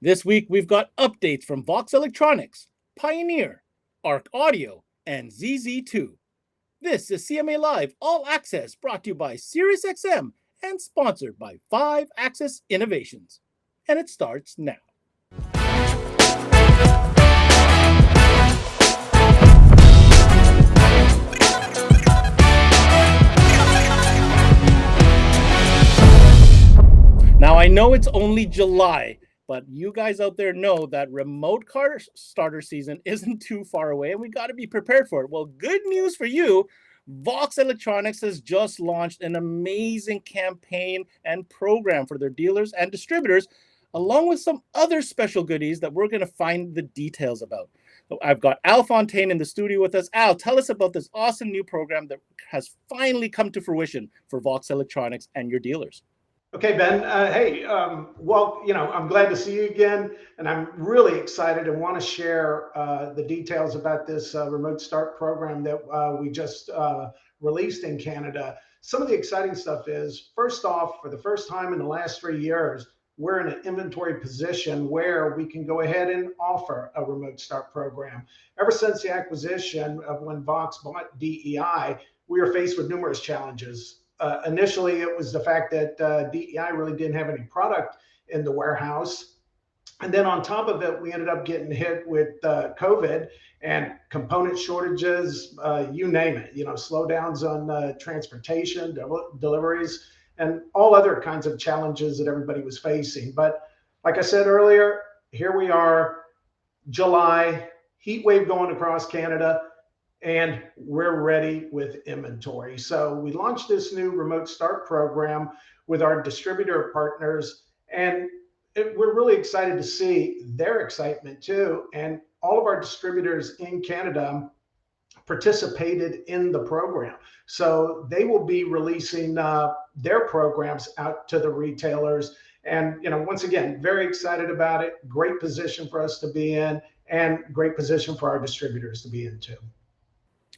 This week we've got updates from VOXX Electronics, Pioneer, Arc Audio, and ZZ2. This is CMA Live All Access brought to you by SiriusXM and sponsored by 5-Axis Innovations. And it starts now. Now, I know it's only July, but you guys out there know that remote car starter season isn't too far away, and we got to be prepared for it. Well, good news for you. VOXX Electronics has just launched an amazing campaign and program for their dealers and distributors, along with some other special goodies that we're going to find the details about. So I've got Al Fontaine in the studio with us. Al, tell us about this awesome new program that has finally come to fruition for VOXX Electronics and your dealers. Okay, Ben. I'm glad to see you again, and I'm really excited and want to share the details about this remote start program that we just released in Canada. Some of the exciting stuff is, first off, for the first time in the last 3 years, we're in an inventory position where we can go ahead and offer a remote start program. Ever since the acquisition of when VOXX bought DEI, we were faced with numerous challenges. Initially, it was the fact that DEI really didn't have any product in the warehouse. And then on top of it, we ended up getting hit with COVID and component shortages, you name it, slowdowns on transportation, deliveries, and all other kinds of challenges that everybody was facing. But like I said earlier, here we are, July, heat wave going across Canada, and we're ready with inventory. So we launched this new remote start program with our distributor partners, and we're really excited to see their excitement too. And all of our distributors in Canada participated in the program. So they will be releasing their programs out to the retailers. And once again, very excited about it. Great position for us to be in, and great position for our distributors to be in too.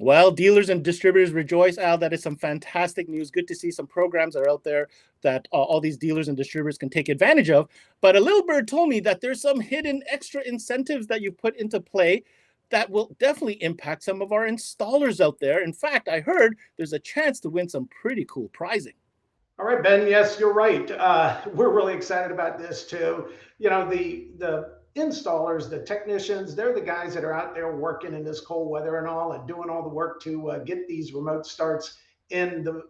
Well, dealers and distributors rejoice, Al. That is some fantastic news. Good to see some programs are out there that all these dealers and distributors can take advantage of. But a little bird told me that there's some hidden extra incentives that you've put into play that will definitely impact some of our installers out there. In fact, I heard there's a chance to win some pretty cool prizing. All right, Ben. Yes, you're right. We're really excited about this too. The installers, the technicians, they're the guys that are out there working in this cold weather and all, and doing all the work to get these remote starts in the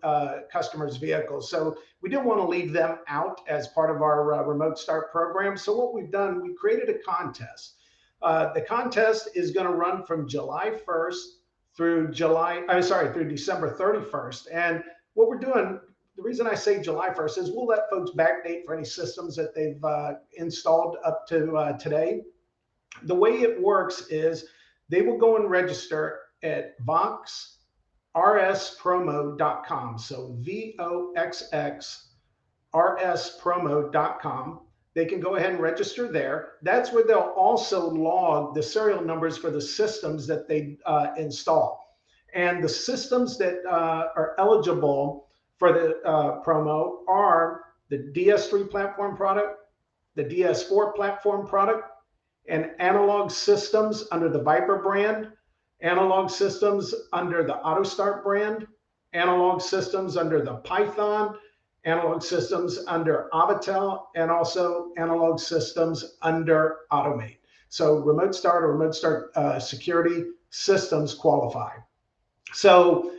customers' vehicles. So we didn't want to leave them out as part of our remote start program. So what we've done, we created a contest. The contest is going to run from July 1st through December 31st. And what we're doing, the reason I say July 1st is we'll let folks backdate for any systems that they've installed up to today. The way it works is they will go and register at VOXXRSpromo.com. So VOXXRSpromo.com. They can go ahead and register there. That's where they'll also log the serial numbers for the systems that they install. And the systems that are eligible for the promo are the DS3 platform product, the DS4 platform product, and analog systems under the Viper brand, analog systems under the AutoStart brand, analog systems under the Python, analog systems under Avatel, and also analog systems under Automate. So remote start or remote start security systems qualify. So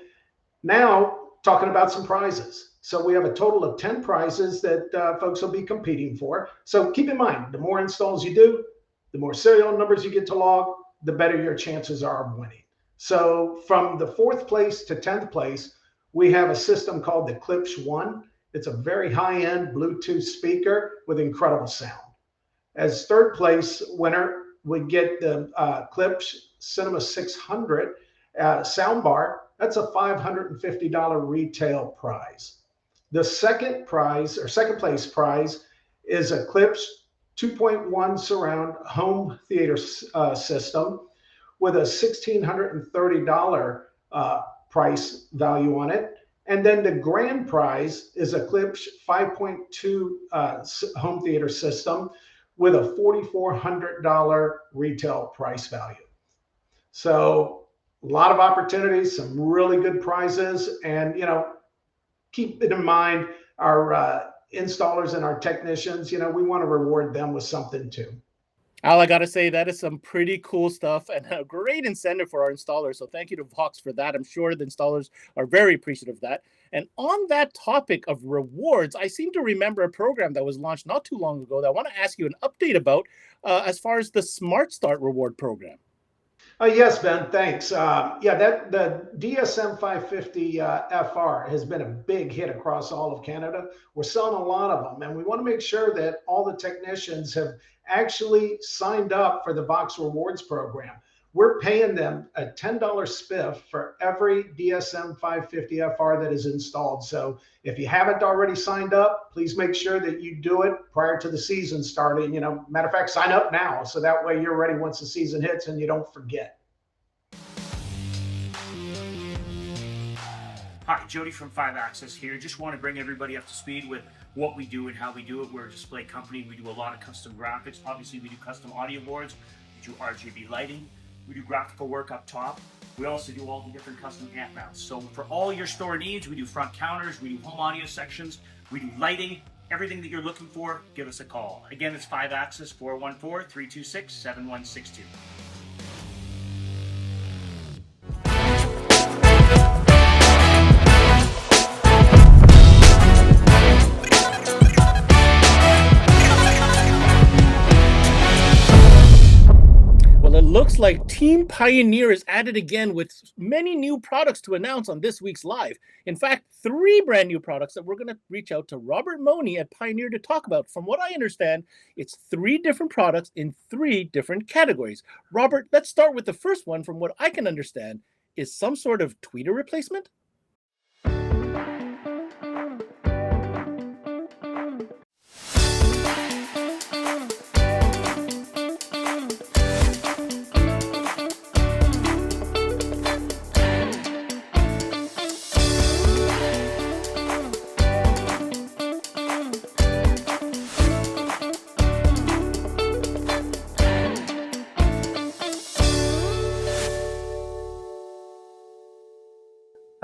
now talking about some prizes. So we have a total of 10 prizes that folks will be competing for. So keep in mind, the more installs you do, the more serial numbers you get to log, the better your chances are of winning. So from the 4th place to 10th place, we have a system called the Klipsch One. It's a very high-end Bluetooth speaker with incredible sound. As 3rd place winner, we get the Klipsch Cinema 600 soundbar. That's a $550 retail prize. The second place prize is a Klipsch 2.1 surround home theater system with a $1,630 price value on it. And then the grand prize is a Klipsch 5.2 home theater system with a $4,400 retail price value. So a lot of opportunities, some really good prizes, and keep it in mind our installers and our technicians. We want to reward them with something too. Al, I gotta say that is some pretty cool stuff and a great incentive for our installers. So thank you to VOXX for that. I'm sure the installers are very appreciative of that. And on that topic of rewards, I seem to remember a program that was launched not too long ago that I want to ask you an update about as far as the Smart Start reward program. Yes, Ben, thanks. Yeah, that the DSM 550 FR has been a big hit across all of Canada. We're selling a lot of them, and we want to make sure that all the technicians have actually signed up for the VOXX Rewards program. We're paying them a $10 spiff for every DSM 550 FR that is installed. So if you haven't already signed up, please make sure that you do it prior to the season starting. Matter of fact, sign up now so that way you're ready once the season hits and you don't forget. Hi, Jody from VOXX here. Just want to bring everybody up to speed with what we do and how we do it. We're a display company. We do a lot of custom graphics. Obviously, we do custom audio boards. We do RGB lighting. We do graphical work up top. We also do all the different custom amp mounts. So for all your store needs, we do front counters, we do home audio sections, we do lighting, everything that you're looking for, give us a call. Again, it's VOXX 414-326-7162. It looks like Team Pioneer is at it again with many new products to announce on this week's live. In fact, 3 brand new products that we're going to reach out to Robert Money at Pioneer to talk about. From what I understand, it's 3 different products in 3 different categories. Robert, let's start with the first one. From what I can understand, is some sort of tweeter replacement?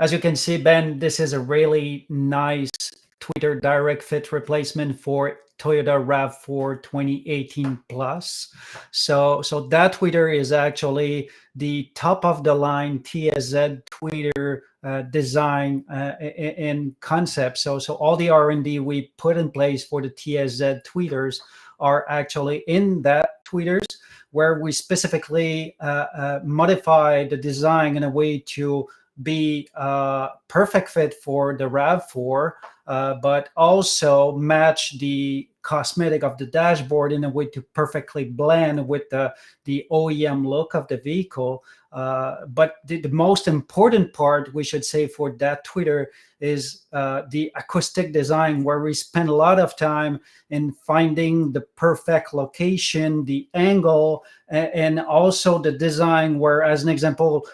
As you can see, Ben, this is a really nice tweeter direct fit replacement for Toyota RAV4 2018 Plus. So that tweeter is actually the top of the line TSZ tweeter design and concept. So all the R&D we put in place for the TSZ tweeters are actually in that tweeters, where we specifically modify the design in a way to be perfect fit for the RAV4, but also match the cosmetic of the dashboard in a way to perfectly blend with the OEM look of the vehicle. But the most important part, we should say, for that tweeter is the acoustic design, where we spend a lot of time in finding the perfect location, the angle, and also the design, where, as an example,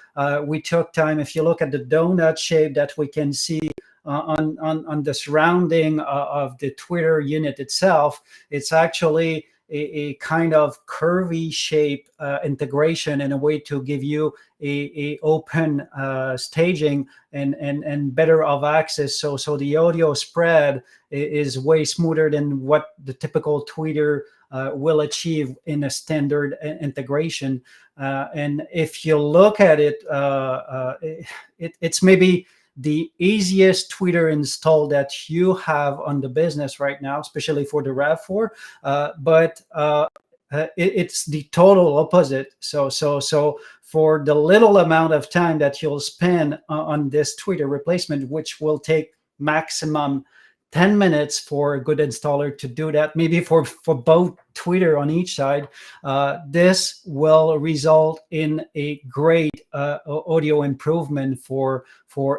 we took time, if you look at the donut shape that we can see on the surrounding of the tweeter unit itself, it's actually a kind of curvy shape integration in a way to give you a open staging and better of access. So the audio spread is way smoother than what the typical tweeter will achieve in a standard integration. And if you look at it, it's maybe the easiest tweeter install that you have on the business right now, especially for the RAV4, but it's the total opposite. So for the little amount of time that you'll spend on this tweeter replacement, which will take maximum 10 minutes for a good installer to do that, maybe for both tweeter on each side, this will result in a great audio improvement for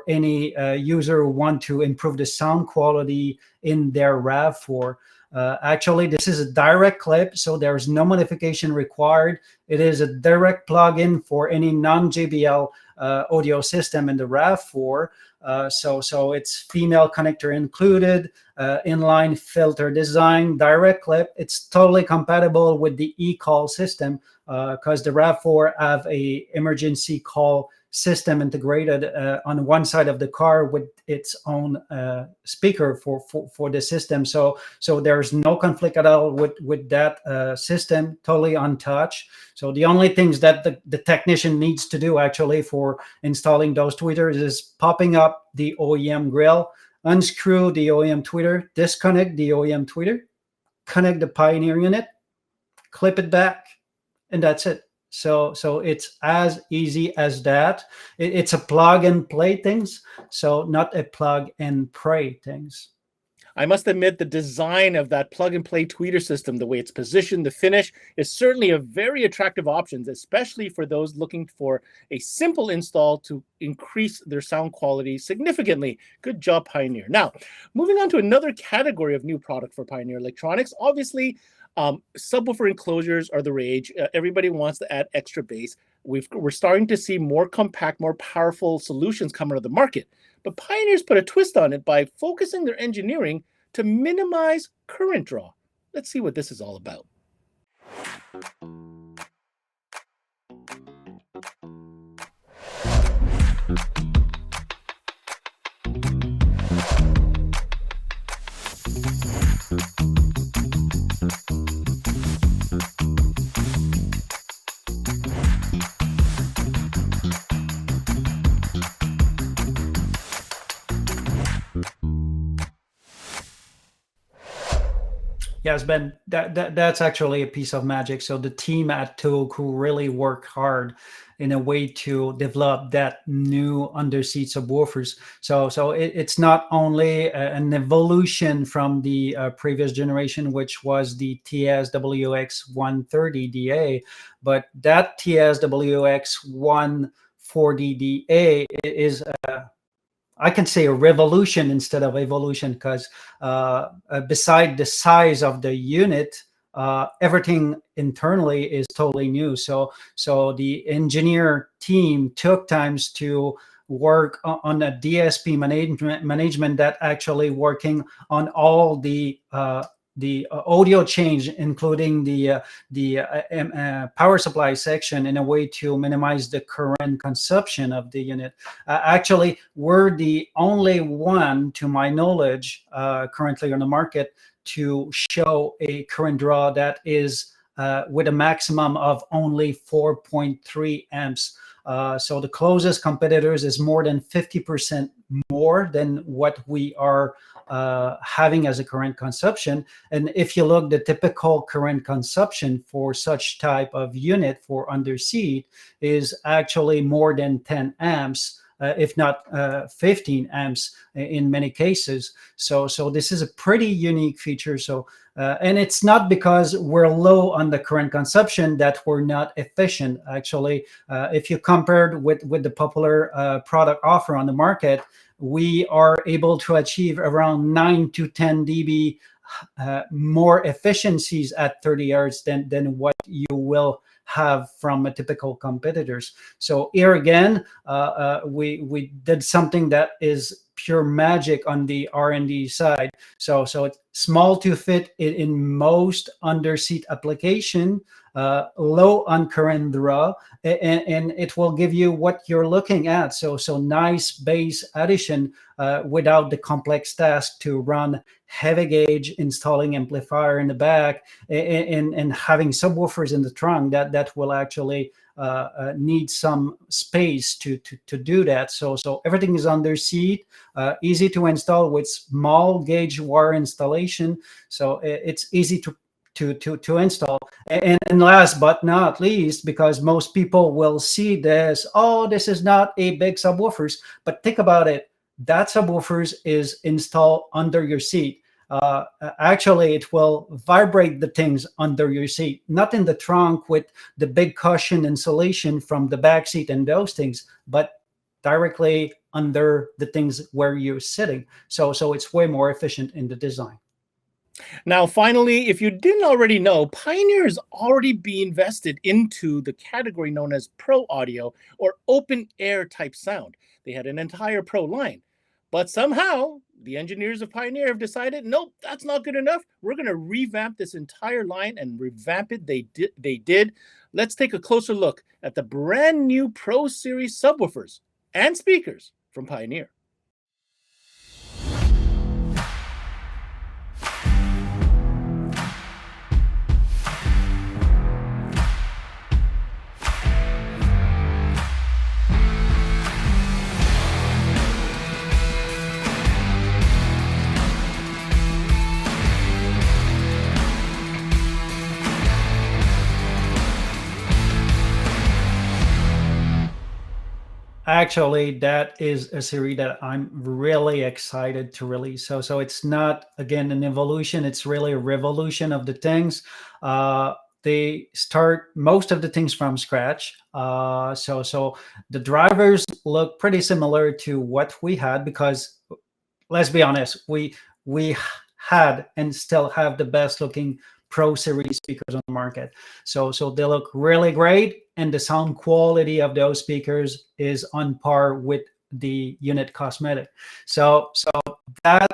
any user who want to improve the sound quality in their RAV4. Actually, this is a direct clip, so there's no modification required. It is a direct plug-in for any non-JBL audio system in the RAV4. So it's female connector included, inline filter design, direct clip. It's totally compatible with the e-call system because the RAV4 have a emergency call system integrated on one side of the car with its own speaker for the system. So there's no conflict at all with that system, totally untouched. So the only things that the technician needs to do actually for installing those tweeters is popping up the OEM grill, unscrew the OEM tweeter, disconnect the OEM tweeter, connect the Pioneer unit, clip it back, and that's it. So it's as easy as that. It's a plug and play things, so not a plug and pray things. I must admit the design of that plug and play tweeter system, the way it's positioned, the finish, is certainly a very attractive option, especially for those looking for a simple install to increase their sound quality significantly. Good job, Pioneer. Now, moving on to another category of new product for Pioneer Electronics. Obviously, subwoofer enclosures are the rage. Everybody wants to add extra bass. We're starting to see more compact, more powerful solutions come out of the market. But Pioneer's put a twist on it by focusing their engineering to minimize current draw. Let's see what this is all about. Yes, Ben, that's actually a piece of magic. So the team at Tohoku really worked hard in a way to develop that new underseat subwoofers. So it's not only an evolution from the previous generation, which was the TSWX 130DA, but that TSWX 140DA is I can say a revolution instead of evolution because beside the size of the unit, everything internally is totally new. So the engineer team took times to work on a DSP management that actually working on all the audio change, including the power supply section, in a way to minimize the current consumption of the unit. Actually, we're the only one, to my knowledge, currently on the market to show a current draw that is with a maximum of only 4.3 amps. So the closest competitors is more than 50% more than what we are having as a current consumption. And if you look, the typical current consumption for such type of unit for underseat is actually more than 10 amps, if not 15 amps in many cases. So this is a pretty unique feature. So and it's not because we're low on the current consumption that we're not efficient. Actually, if you compared with the popular product offer on the market, we are able to achieve around 9 to 10 dB more efficiencies at 30 Hz than what you will have from a typical competitors. So here again, we did something that is pure magic on the R&D side. So it's small to fit in most underseat application, low on current draw, and it will give you what you're looking at. So nice bass addition without the complex task to run heavy gauge, installing amplifier in the back, and having subwoofers in the trunk that will actually need some space to do that. So everything is under seat, easy to install with small gauge wire installation. So it's easy to install. And last but not least, because most people will see this, oh, this is not a big subwoofers, but think about it. That subwoofers is installed under your seat. Actually, it will vibrate the things under your seat, not in the trunk with the big cushion insulation from the back seat and those things, but directly under the things where you're sitting. So it's way more efficient in the design. Now, finally, if you didn't already know, Pioneer is already being invested into the category known as Pro Audio or open air type sound. They had an entire Pro line. But somehow, the engineers of Pioneer have decided, nope, that's not good enough. We're going to revamp this entire line and revamp it. They did. Let's take a closer look at the brand new Pro Series subwoofers and speakers from Pioneer. Actually, that is a series that I'm really excited to release. So it's not again an evolution; it's really a revolution of the things. Uh, they start most of the things from scratch. So the drivers look pretty similar to what we had because let's be honest, we had and still have the best looking Pro Series speakers on the market. So they look really great, and the sound quality of those speakers is on par with the unit cosmetic. So that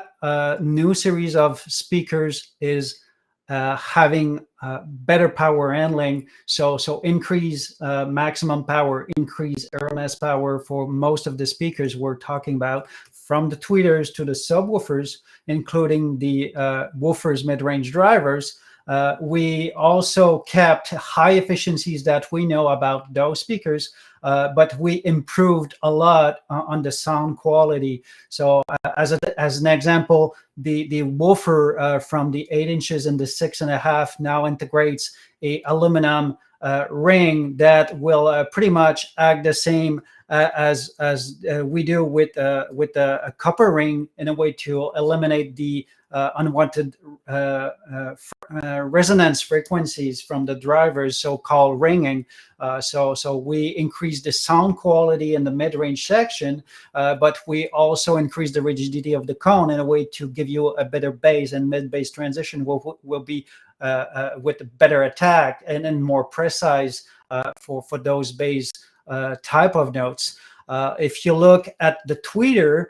new series of speakers is having better power handling. So increase maximum power, increase RMS power for most of the speakers we're talking about, from the tweeters to the subwoofers, including the woofers mid-range drivers. We also kept high efficiencies that we know about those speakers, but we improved a lot on the sound quality. So as an example, the woofer from the 8 inches and the 6.5 now integrates a aluminum ring that will pretty much act the same as we do with a copper ring, in a way to eliminate the unwanted resonance frequencies from the drivers, so-called ringing. So we increase the sound quality in the mid-range section, but we also increase the rigidity of the cone in a way to give you a better bass, and mid-bass transition will be with better attack and then more precise for those bass type of notes. If you look at the tweeter,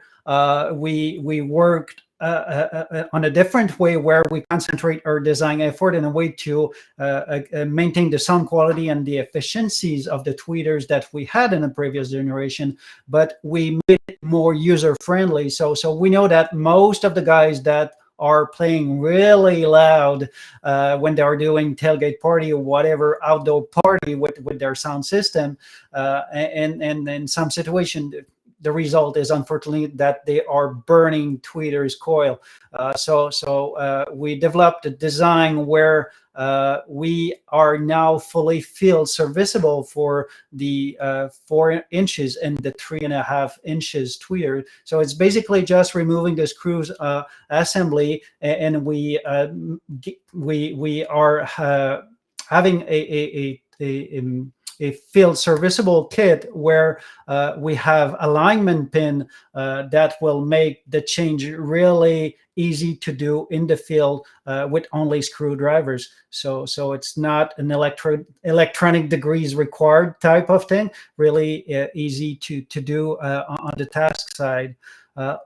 we worked on a different way, where we concentrate our design effort in a way to maintain the sound quality and the efficiencies of the tweeters that we had in the previous generation, but we made it more user friendly. So we know that most of the guys that are playing really loud when they are doing tailgate party or whatever outdoor party with their sound system, and in some situation, the result is unfortunately that they are burning tweeters coil. So we developed a design where we are now fully field serviceable for the 4 inches and the 3.5 inches tweeter. So it's basically just removing the screws assembly, and we are having a field serviceable kit where we have alignment pin that will make the change really easy to do in the field with only screwdrivers. So it's not an electronic degrees required type of thing. Really easy to do on the task side.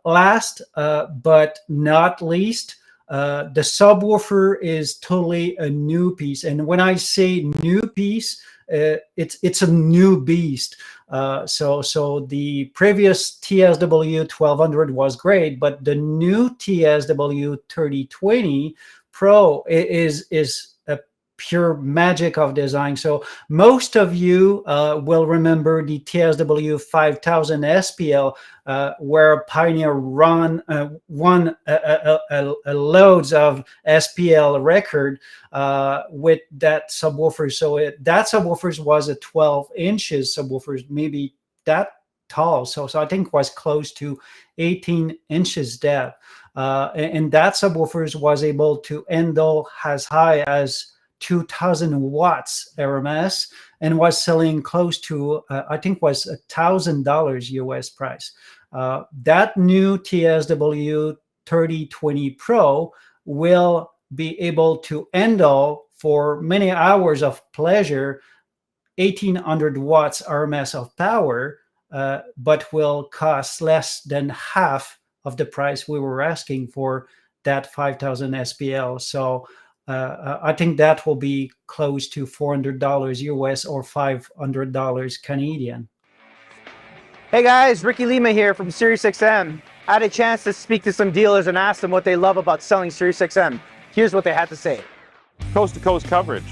Last but not least, the subwoofer is totally a new piece. And when I say new piece, it's a new beast. So the previous TSW 1200 was great, but the new TSW 3020 Pro is a pure magic of design. So most of you will remember the TSW 5000 SPL, where Pioneer won loads of SPL record with that subwoofer. So that subwoofer was a 12 inches subwoofer, maybe that tall. So I think it was close to 18 inches depth. And that subwoofer was able to handle as high as 2,000 watts RMS, and was selling close to I think was $1,000 US price. That new TSW 3020 Pro will be able to handle for many hours of pleasure 1800 watts RMS of power, but will cost less than half of the price we were asking for that 5000 SPL. So I think that will be close to $400 US or $500 Canadian. Hey guys, Ricky Lima here from SiriusXM. I had a chance to speak to some dealers and ask them what they love about selling SiriusXM. Here's what they had to say. Coast-to-coast coverage.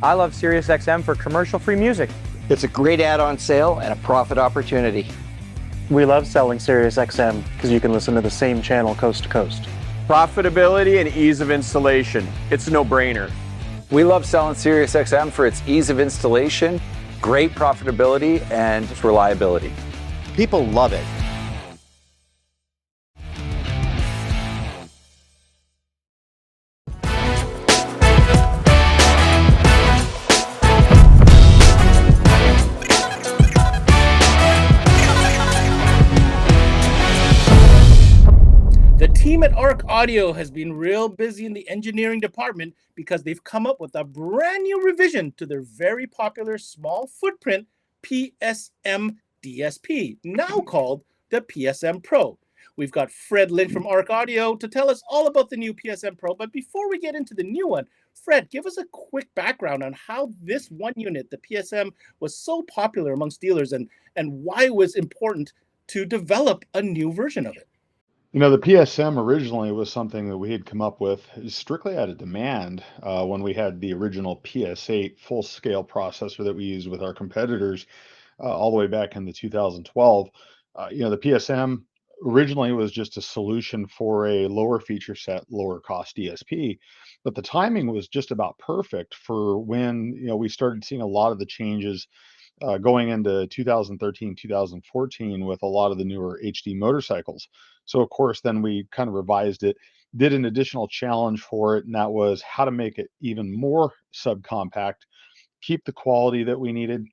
I love SiriusXM for commercial-free music. It's a great add-on sale and a profit opportunity. We love selling SiriusXM because you can listen to the same channel coast to coast. Profitability and ease of installation. It's a no-brainer. We love selling SiriusXM for its ease of installation, great profitability, and reliability. People love it. The team at ARC Audio has been real busy in the engineering department because they've come up with a brand new revision to their very popular small footprint PSM DSP, now called the PSM Pro. We've got Fred Lynch from ARC Audio to tell us all about the new PSM Pro. But before we get into the new one, Fred, give us a quick background on how this one unit, the PSM, was so popular amongst dealers and why it was important to develop a new version of it. You know, the PSM originally was something that we had come up with strictly out of demand when we had the original PS8 full-scale processor that we used with our competitors all the way back in the 2012. You know, the PSM originally was just a solution for a lower feature set, lower cost DSP, but the timing was just about perfect for when, you know, we started seeing a lot of the changes going into 2013, 2014 with a lot of the newer HD motorcycles. So, of course, then we kind of revised it, did an additional challenge for it, and that was how to make it even more subcompact, keep the quality that we needed,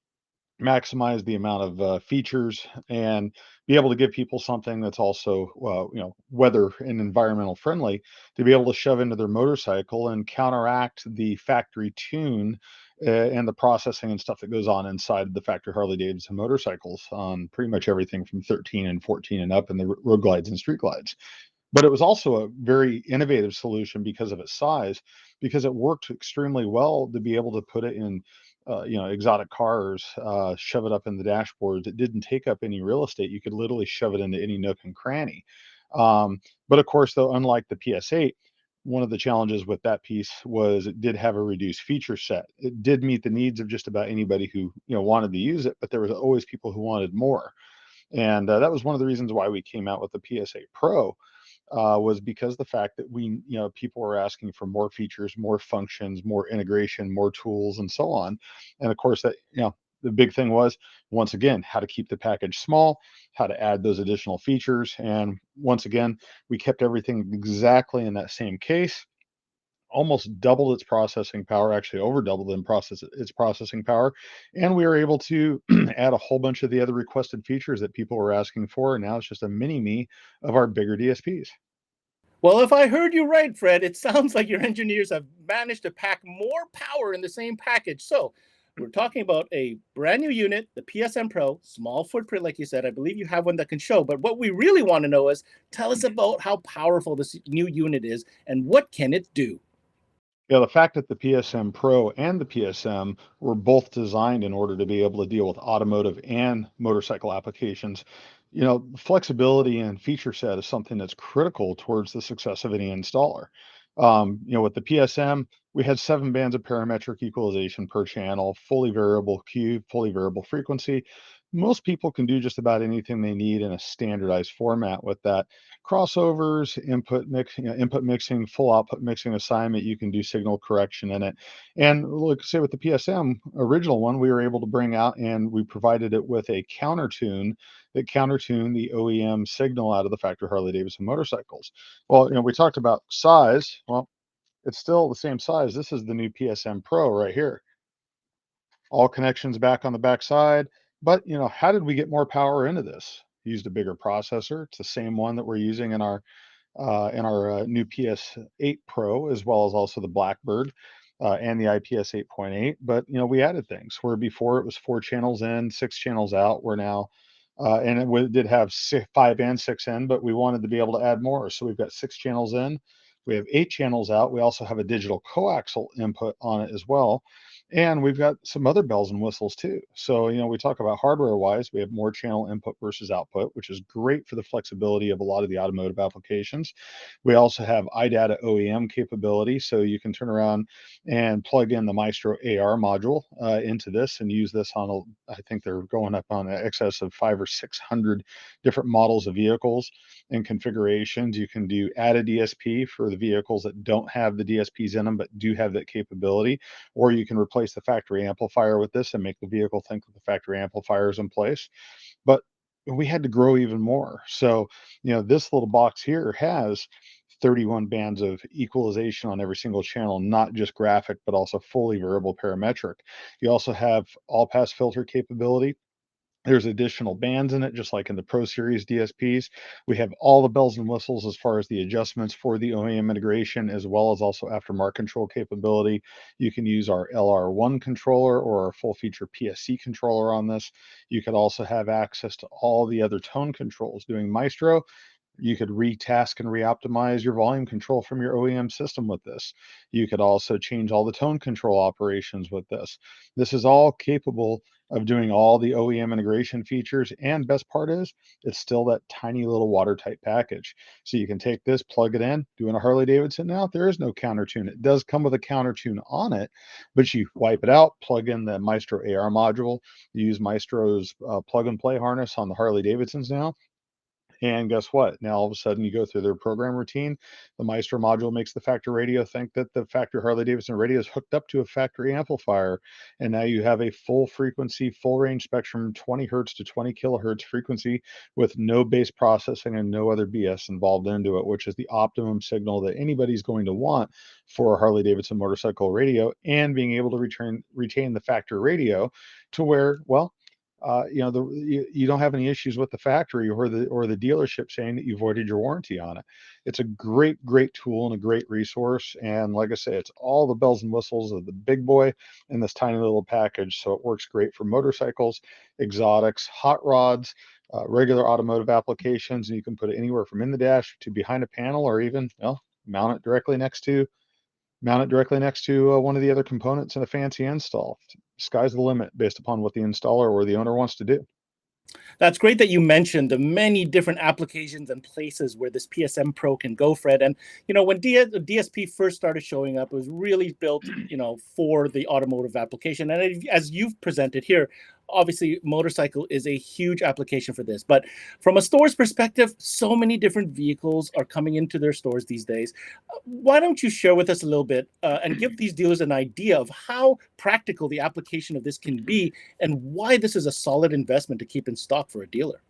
maximize the amount of features, and be able to give people something that's also, you know, weather and environmental friendly to be able to shove into their motorcycle and counteract the factory tune and the processing and stuff that goes on inside the factory Harley Davidson motorcycles on pretty much everything from 13 and 14 and up in the road glides and street glides. But it was also a very innovative solution because of its size, because it worked extremely well to be able to put it in, you know, exotic cars, shove it up in the dashboards. It didn't take up any real estate. You could literally shove it into any nook and cranny. But of course, though, unlike the PS8, one of the challenges with that piece was it did have a reduced feature set. It did meet the needs of just about anybody who, you know, wanted to use it, but there was always people who wanted more. And that was one of the reasons why we came out with the PS8 Pro, was because the fact that we, you know, people were asking for more features, more functions, more integration, more tools, and so on. And of course, that, you know, the big thing was, once again, how to keep the package small, how to add those additional features. And once again, we kept everything exactly in that same case, almost doubled its processing power, actually over doubled in its processing power. And we were able to add a whole bunch of the other requested features that people were asking for. And now it's just a mini me of our bigger DSPs. Well, if I heard you right, Fred, it sounds like your engineers have managed to pack more power in the same package. So we're talking about a brand new unit, the PSM Pro, small footprint, like you said. I believe you have one that can show. But what we really want to know is, tell us about how powerful this new unit is and what can it do? Yeah, the fact that the PSM Pro and the PSM were both designed in order to be able to deal with automotive and motorcycle applications, you know, flexibility and feature set is something that's critical towards the success of any installer. You know, with the PSM, we had 7 bands of parametric equalization per channel, fully variable Q, fully variable frequency. Most people can do just about anything they need in a standardized format with that. Crossovers, input mix, you know, input mixing, full output mixing assignment. You can do signal correction in it. And like say with the PSM original one, we were able to bring out and we provided it with a counter tune that counter-tuned the OEM signal out of the factory Harley Davidson motorcycles. Well, you know, we talked about size. Well, it's still the same size. This is the new PSM Pro right here. All connections back on the back side. But, you know, how did we get more power into this? Used a bigger processor. It's the same one that we're using in our in our new PS8 Pro, as well as also the Blackbird and the IPS 8.8. But we added things where before it was 4 channels in, 6 channels out. We're now and did have 5 and 6 in, but we wanted to be able to add more. So we've got 6 channels in. We have 8 channels out. We also have a digital coaxial input on it as well. And we've got some other bells and whistles too. So, we talk about hardware wise, we have more channel input versus output, which is great for the flexibility of a lot of the automotive applications. We also have iData OEM capability. So you can turn around and plug in the Maestro AR module into this and use this on, I think they're going up on excess of 500 or 600 different models of vehicles and configurations. You can do add a DSP for the vehicles that don't have the DSPs in them, but do have that capability, or you can replace the factory amplifier with this and make the vehicle think that the factory amplifier is in place. But we had to grow even more. So, this little box here has 31 bands of equalization on every single channel, not just graphic, but also fully variable parametric. You also have all pass filter capability. There's additional bands in it, just like in the Pro Series DSPs. We have all the bells and whistles as far as the adjustments for the OEM integration, as well as also aftermarket control capability. You can use our LR1 controller or our full feature PSC controller on this. You could also have access to all the other tone controls doing Maestro. You could retask and reoptimize your volume control from your OEM system with this. You could also change all the tone control operations with this. This is all capable of doing all the OEM integration features. And best part is, it's still that tiny little watertight package. So you can take this, plug it in, doing a Harley Davidson now, there is no counter tune. It does come with a counter tune on it, but you wipe it out, plug in the Maestro AR module, you use Maestro's plug and play harness on the Harley Davidsons now. And guess what? Now all of a sudden you go through their program routine. The Maestro module makes the factory radio think that the factory Harley Davidson radio is hooked up to a factory amplifier. And now you have a full frequency, full range spectrum, 20 hertz to 20 kilohertz frequency with no bass processing and no other BS involved into it, which is the optimum signal that anybody's going to want for a Harley Davidson motorcycle radio, and being able to retain the factory radio to where, well, you don't have any issues with the factory or the dealership saying that you voided your warranty on it. It's a great tool and a great resource. And like I say, it's all the bells and whistles of the big boy in this tiny little package. So it works great for motorcycles, exotics, hot rods, regular automotive applications, and you can put it anywhere from in the dash to behind a panel, or even mount it directly next to one of the other components in a fancy install. Sky's the limit based upon what the installer or the owner wants to do. That's great that you mentioned the many different applications and places where this PSM Pro can go, Fred. And when DSP first started showing up, it was really built, for the automotive application. And as you've presented here, obviously motorcycle is a huge application for this. But from a store's perspective, so many different vehicles are coming into their stores these days. Why don't you share with us a little bit and give these dealers an idea of how practical the application of this can be, and why this is a solid investment to keep in stock for a dealer?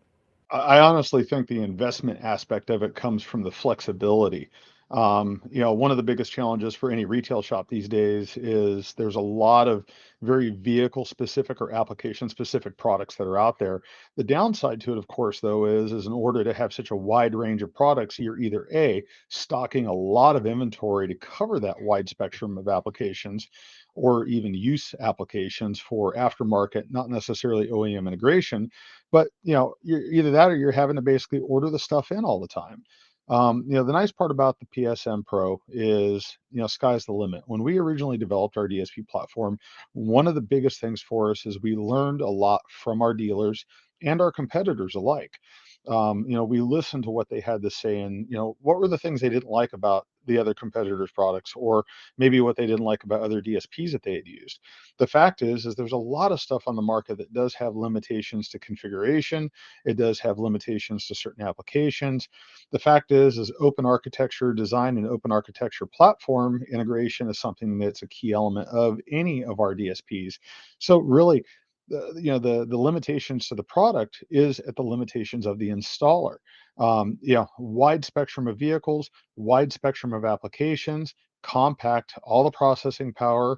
I honestly think the investment aspect of it comes from the flexibility. One of the biggest challenges for any retail shop these days is there's a lot of very vehicle specific or application specific products that are out there. The downside to it, of course, though, is in order to have such a wide range of products, you're either A, stocking a lot of inventory to cover that wide spectrum of applications, or even use applications for aftermarket, not necessarily OEM integration. But you're either that or you're having to basically order the stuff in all the time. The nice part about the PSM Pro is, sky's the limit. When we originally developed our DSP platform, one of the biggest things for us is we learned a lot from our dealers and our competitors alike. We listened to what they had to say, and what were the things they didn't like about the other competitors' products, or maybe what they didn't like about other DSPs that they had used. The fact is there's a lot of stuff on the market that does have limitations to configuration. It does have limitations to certain applications. The fact is open architecture design and open architecture platform integration is something that's a key element of any of our DSPs. So really, the limitations to the product is at the limitations of the installer. Wide spectrum of vehicles, wide spectrum of applications, compact, all the processing power.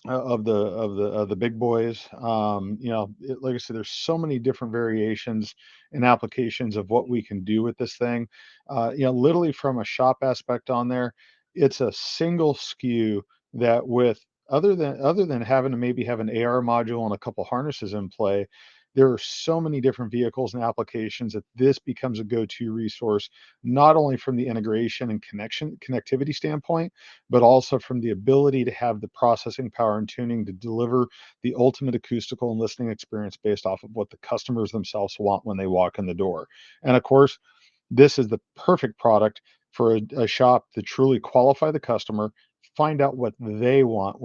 of the big boys. Like I said, there's so many different variations and applications of what we can do with this thing. Literally from a shop aspect on there, it's a single SKU that with other than having to maybe have an AR module and a couple harnesses in play, there are so many different vehicles and applications that this becomes a go-to resource, not only from the integration and connectivity standpoint, but also from the ability to have the processing power and tuning to deliver the ultimate acoustical and listening experience based off of what the customers themselves want when they walk in the door. And of course, this is the perfect product for a shop to truly qualify the customer, find out what they want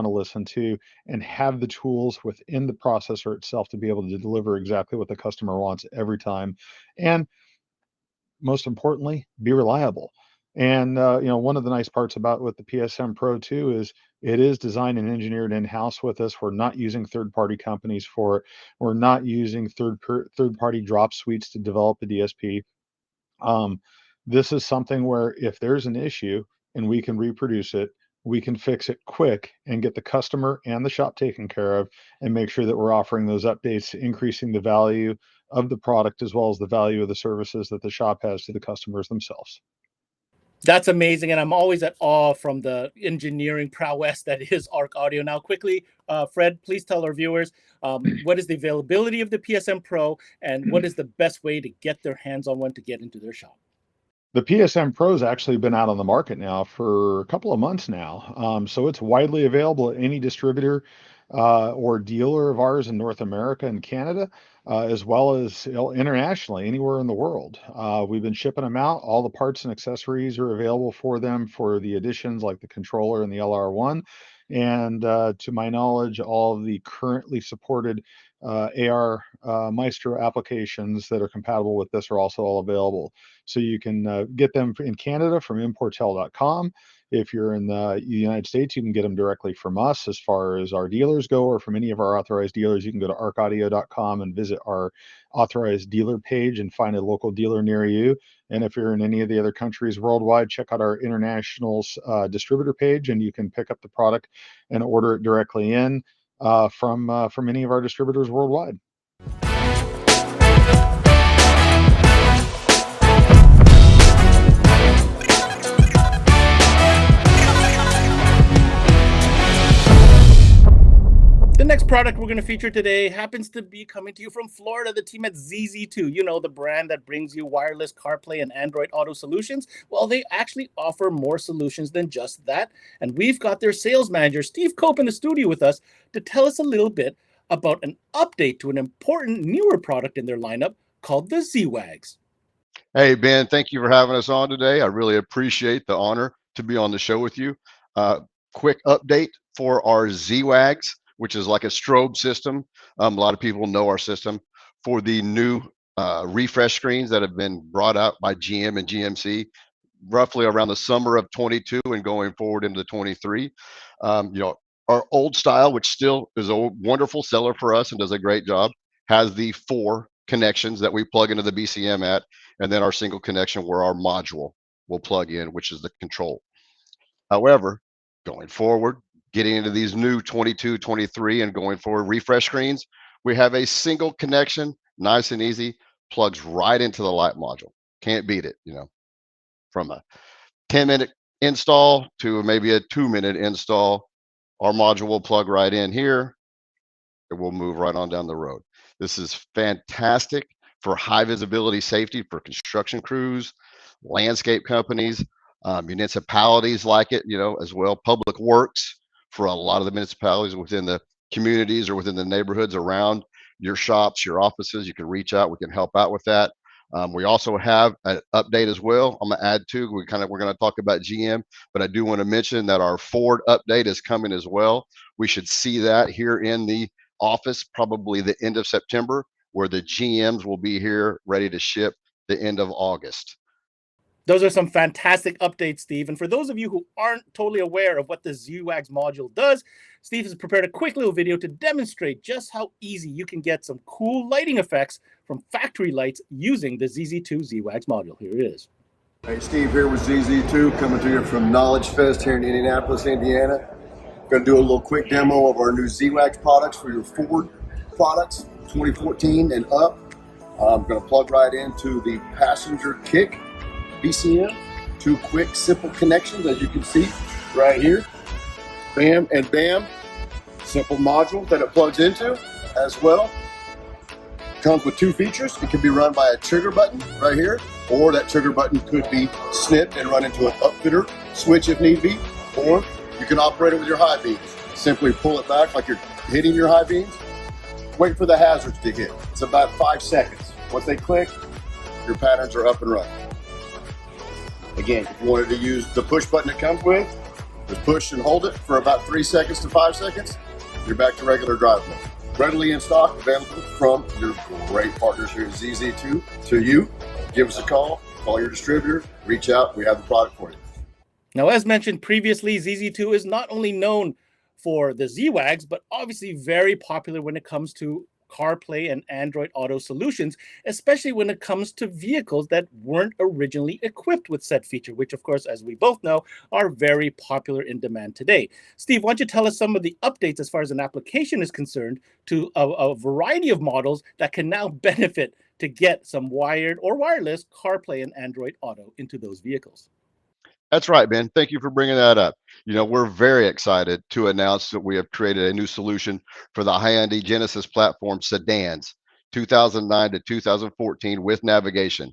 to listen to, and have the tools within the processor itself to be able to deliver exactly what the customer wants every time. And most importantly, be reliable. And one of the nice parts about with the PSM Pro 2 is it is designed and engineered in-house with us. We're not using third-party companies for it. We're not using third-party drop suites to develop the DSP. Um, this is something where if there's an issue and we can reproduce it, we can fix it quick and get the customer and the shop taken care of, and make sure that we're offering those updates, increasing the value of the product as well as the value of the services that the shop has to the customers themselves. That's amazing, and I'm always at awe from the engineering prowess that is ARC Audio. Now, quickly, Fred, please tell our viewers what is the availability of the PSM Pro, and what is the best way to get their hands on one to get into their shop? The PSM Pro's actually been out on the market now for a couple of months now. So it's widely available at any distributor or dealer of ours in North America and Canada, as well as internationally, anywhere in the world. We've been shipping them out. All the parts and accessories are available for them for the additions like the controller and the LR1. And to my knowledge, all of the currently supported AR Maestro applications that are compatible with this are also all available. So you can get them in Canada from importel.com. If you're in the United States, you can get them directly from us as far as our dealers go, or from any of our authorized dealers. You can go to arcaudio.com and visit our authorized dealer page and find a local dealer near you. And if you're in any of the other countries worldwide, check out our international distributor page, and you can pick up the product and order it directly in from any of our distributors worldwide. The next product we're going to feature today happens to be coming to you from Florida, the team at ZZ2. You know, the brand that brings you wireless CarPlay and Android Auto solutions. Well, they actually offer more solutions than just that. And we've got their sales manager, Steve Cope, in the studio with us to tell us a little bit about an update to an important newer product in their lineup called the VOXX. Hey, Ben, thank you for having us on today. I really appreciate the honor to be on the show with you. Quick update for our VOXX, which is like a strobe system. A lot of people know our system for the new refresh screens that have been brought out by GM and GMC roughly around the summer of 22 and going forward into 23. Our old style, which still is a wonderful seller for us and does a great job, has the 4 connections that we plug into the BCM at, and then our single connection where our module will plug in, which is the control. However, going forward, getting into these new 22, 23, and going forward refresh screens, we have a single connection, nice and easy, plugs right into the light module. Can't beat it, from a 10-minute install to maybe a 2-minute install. Our module will plug right in here. It will move right on down the road. This is fantastic for high visibility safety for construction crews, landscape companies, municipalities like it, as well. Public works for a lot of the municipalities within the communities or within the neighborhoods around your shops, your offices. You can reach out. We can help out with that. We also have an update as well. I'm gonna add to. We're gonna talk about GM, but I do want to mention that our Ford update is coming as well. We should see that here in the office probably the end of September, where the GMs will be here ready to ship the end of August. Those are some fantastic updates, Steve. And for those of you who aren't totally aware of what the VOXX module does, Steve has prepared a quick little video to demonstrate just how easy you can get some cool lighting effects from factory lights using the ZZ2 VOXX module. Here it is. Hey, Steve here with ZZ2, coming to you from Knowledge Fest here in Indianapolis, Indiana. Going to do a little quick demo of our new VOXX products for your Ford products, 2014 and up. I'm going to plug right into the passenger kick BCM. 2 quick, simple connections, as you can see right here. Bam and bam. Simple module that it plugs into as well. Comes with 2 features. It can be run by a trigger button right here, or that trigger button could be snipped and run into an upfitter switch if need be, or you can operate it with your high beams. Simply pull it back like you're hitting your high beams. Wait for the hazards to hit. It's about 5 seconds. Once they click, your patterns are up and running. Again, if you wanted to use the push button it comes with, just push and hold it for about 3 seconds to 5 seconds. You're back to regular drive mode. Readily in stock, available from your great partners here at ZZ2 to you. Give us a call your distributor, reach out, we have the product for you. Now, as mentioned previously, ZZ2 is not only known for the ZWAGs, but obviously very popular when it comes to CarPlay and Android Auto solutions, especially when it comes to vehicles that weren't originally equipped with said feature, which of course, as we both know, are very popular in demand today. Steve, why don't you tell us some of the updates as far as an application is concerned to a variety of models that can now benefit to get some wired or wireless CarPlay and Android Auto into those vehicles? That's right, Ben. Thank you for bringing that up. We're very excited to announce that we have created a new solution for the Hyundai Genesis platform sedans, 2009 to 2014 with navigation.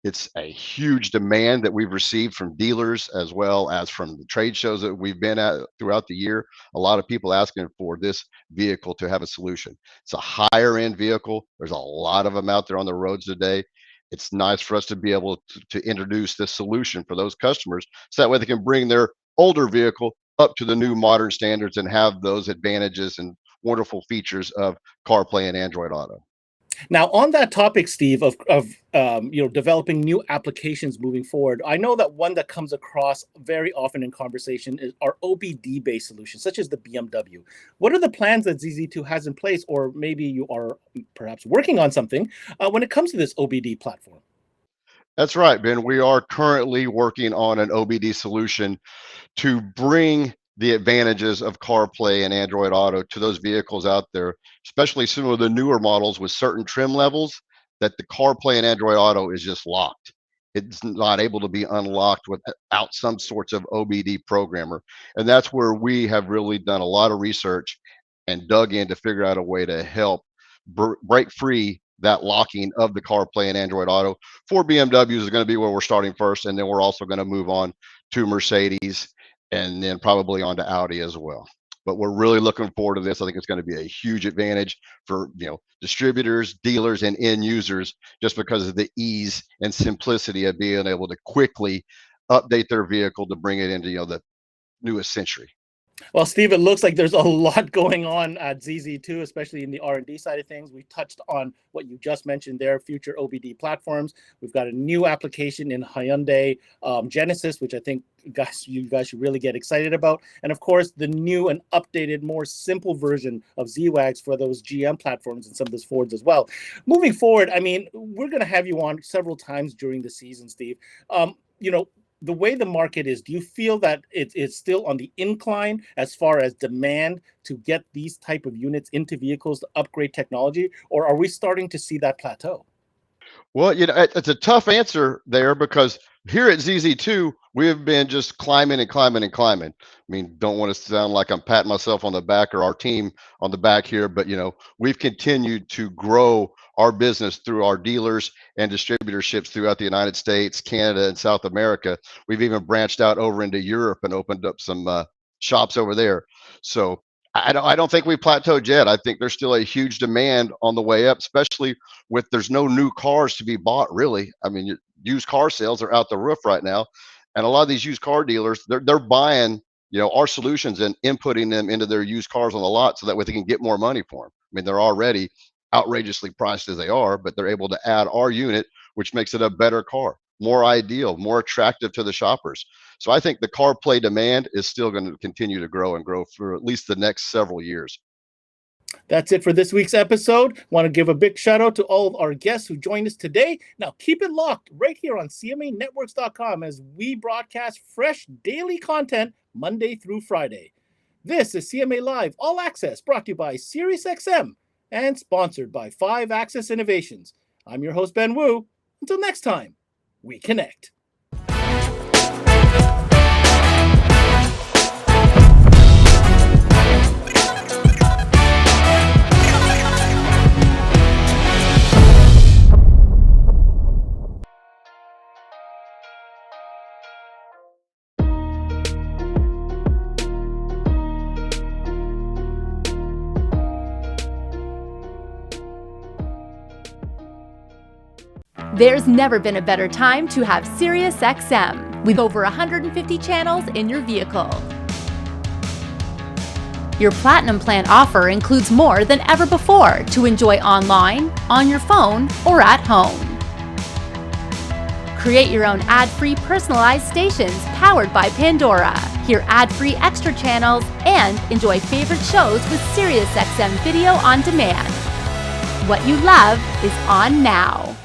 It's a huge demand that we've received from dealers as well as from the trade shows that we've been at throughout the year. A lot of people asking for this vehicle to have a solution. It's a higher end vehicle. There's a lot of them out there on the roads today. It's nice for us to be able to introduce this solution for those customers so that way they can bring their older vehicle up to the new modern standards and have those advantages and wonderful features of CarPlay and Android Auto. Now, on that topic, Steve, of developing new applications moving forward, I know that one that comes across very often in conversation are OBD-based solutions, such as the BMW. What are the plans that ZZ2 has in place, or maybe you are perhaps working on something when it comes to this OBD platform? That's right, Ben. We are currently working on an OBD solution to bring the advantages of CarPlay and Android Auto to those vehicles out there, especially some of the newer models with certain trim levels that the CarPlay and Android Auto is just locked. It's not able to be unlocked without some sorts of OBD programmer. And that's where we have really done a lot of research and dug in to figure out a way to help break free that locking of the CarPlay and Android Auto. For BMWs is going to be where we're starting first, and then we're also going to move on to Mercedes and then probably on to Audi as well. But we're really looking forward to this. I think it's going to be a huge advantage for distributors, dealers, and end users, just because of the ease and simplicity of being able to quickly update their vehicle to bring it into the newest century. Well, Steve, it looks like there's a lot going on at ZZ2, especially in the R&D side of things. We touched on what you just mentioned there, future OBD platforms. We've got a new application in Hyundai Genesis, which I think you guys should really get excited about. And of course, the new and updated, more simple version of ZWAGs for those GM platforms and some of those Fords as well. Moving forward, I mean, we're going to have you on several times during the season, Steve. The way the market is, do you feel that it's still on the incline as far as demand to get these type of units into vehicles to upgrade technology, or are we starting to see that plateau? Well, it's a tough answer there because here at ZZ2, we have been just climbing and climbing and climbing. I mean, don't want to sound like I'm patting myself on the back or our team on the back here, but we've continued to grow our business through our dealers and distributorships throughout the United States, Canada, and South America. We've even branched out over into Europe and opened up some shops over there. So I don't think we plateaued yet. I think there's still a huge demand on the way up, especially with there's no new cars to be bought, really. I mean, used car sales are out the roof right now. And a lot of these used car dealers, they're buying, our solutions and inputting them into their used cars on the lot so that way they can get more money for them. I mean, they're already outrageously priced as they are, but they're able to add our unit, which makes it a better car, more ideal, more attractive to the shoppers. So I think the CarPlay demand is still going to continue to grow and grow for at least the next several years. That's it for this week's episode. Want to give a big shout out to all of our guests who joined us today. Now keep it locked right here on CMAnetworks.com as we broadcast fresh daily content Monday through Friday. This is CMA Live All Access, brought to you by SiriusXM and sponsored by 5-Axis Innovations. I'm your host, Ben Wu. Until next time, we connect. There's never been a better time to have SiriusXM with over 150 channels in your vehicle. Your Platinum Plan offer includes more than ever before to enjoy online, on your phone, or at home. Create your own ad-free personalized stations powered by Pandora. Hear ad-free extra channels and enjoy favorite shows with SiriusXM Video on Demand. What you love is on now.